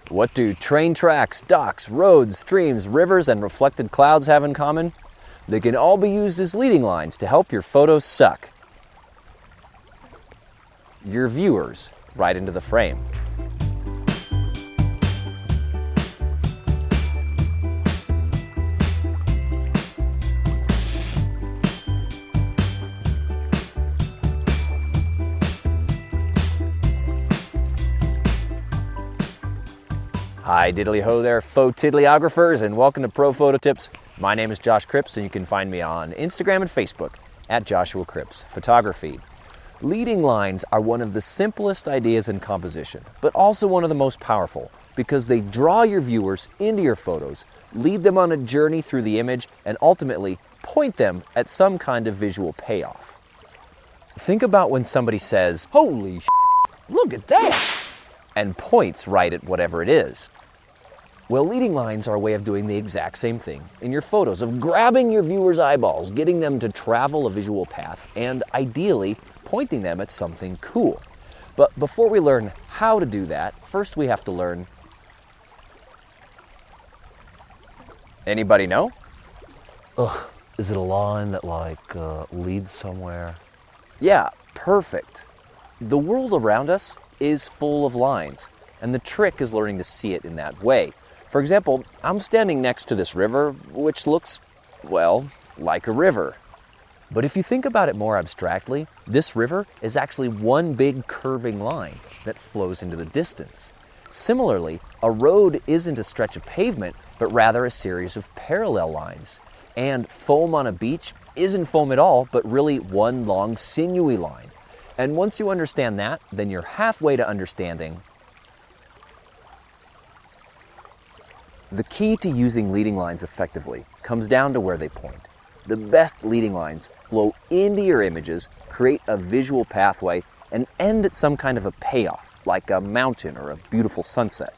What do train tracks, docks, roads, streams, rivers, and reflected clouds have in common? They can all be used as leading lines to help your photos suck your viewers right into the frame. Hi diddly ho there, faux tiddlyographers, and welcome to Pro Photo Tips. My name is Josh Cripps, and you can find me on Instagram and Facebook at Joshua Cripps Photography. Leading lines are one of the simplest ideas in composition, but also one of the most powerful because they draw your viewers into your photos, lead them on a journey through the image, and ultimately point them at some kind of visual payoff. Think about when somebody says, "Holy shit, look at that!" and points right at whatever it is. Well, leading lines are a way of doing the exact same thing in your photos, of grabbing your viewers' eyeballs, getting them to travel a visual path, and ideally pointing them at something cool. But before we learn how to do that, first we have to learn. Anybody know? Is it a line that leads somewhere? Yeah, perfect. The world around us is full of lines, and the trick is learning to see it in that way. For example, I'm standing next to this river, which looks, well, like a river. But if you think about it more abstractly, this river is actually one big curving line that flows into the distance. Similarly, a road isn't a stretch of pavement, but rather a series of parallel lines. And foam on a beach isn't foam at all, but really one long sinewy line. And once you understand that, then you're halfway to understanding. The key to using leading lines effectively comes down to where they point. The best leading lines flow into your images, create a visual pathway, and end at some kind of a payoff, like a mountain or a beautiful sunset.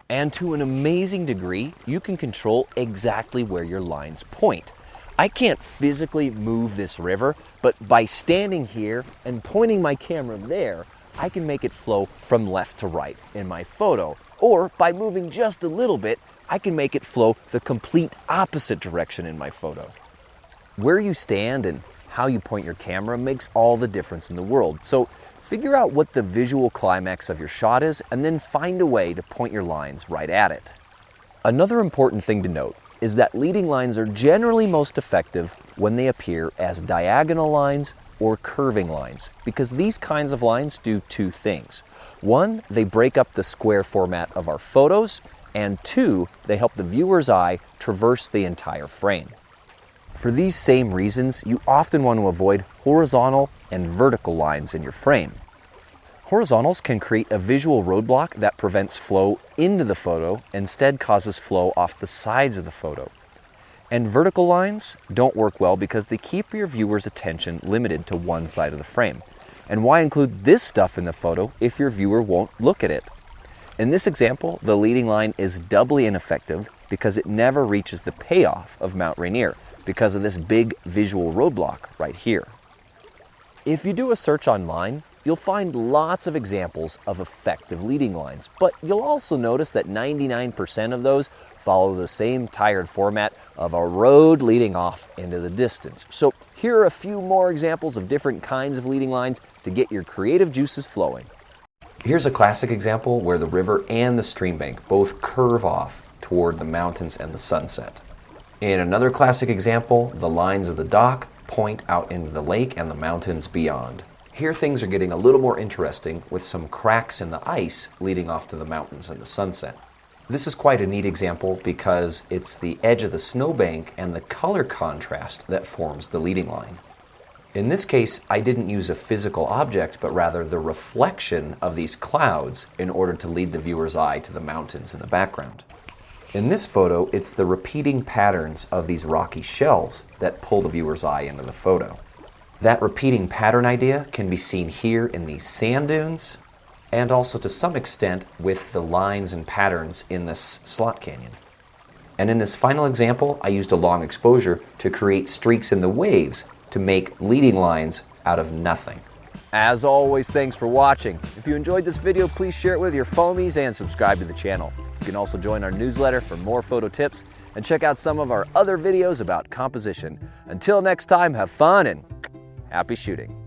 And to an amazing degree, you can control exactly where your lines point. I can't physically move this river, but by standing here and pointing my camera there, I can make it flow from left to right in my photo. Or by moving just a little bit, I can make it flow the complete opposite direction in my photo. Where you stand and how you point your camera makes all the difference in the world. So figure out what the visual climax of your shot is and then find a way to point your lines right at it. Another important thing to note is that leading lines are generally most effective when they appear as diagonal lines or curving lines, because these kinds of lines do two things. One, they break up the square format of our photos, and two, they help the viewer's eye traverse the entire frame. For these same reasons, you often want to avoid horizontal and vertical lines in your frame. Horizontals can create a visual roadblock that prevents flow into the photo, instead causes flow off the sides of the photo. And vertical lines don't work well because they keep your viewer's attention limited to one side of the frame. And why include this stuff in the photo if your viewer won't look at it? In this example, the leading line is doubly ineffective because it never reaches the payoff of Mount Rainier because of this big visual roadblock right here. If you do a search online, you'll find lots of examples of effective leading lines, but you'll also notice that 99% of those follow the same tired format of a road leading off into the distance. So here are a few more examples of different kinds of leading lines to get your creative juices flowing. Here's a classic example where the river and the stream bank both curve off toward the mountains and the sunset. In another classic example, the lines of the dock point out into the lake and the mountains beyond. Here things are getting a little more interesting with some cracks in the ice leading off to the mountains and the sunset. This is quite a neat example because it's the edge of the snowbank and the color contrast that forms the leading line. In this case, I didn't use a physical object, but rather the reflection of these clouds in order to lead the viewer's eye to the mountains in the background. In this photo, it's the repeating patterns of these rocky shelves that pull the viewer's eye into the photo. That repeating pattern idea can be seen here in these sand dunes, and also to some extent with the lines and patterns in this slot canyon. And in this final example, I used a long exposure to create streaks in the waves to make leading lines out of nothing. As always, thanks for watching. If you enjoyed this video, please share it with your foamies and subscribe to the channel. You can also join our newsletter for more photo tips and check out some of our other videos about composition. Until next time, have fun and happy shooting.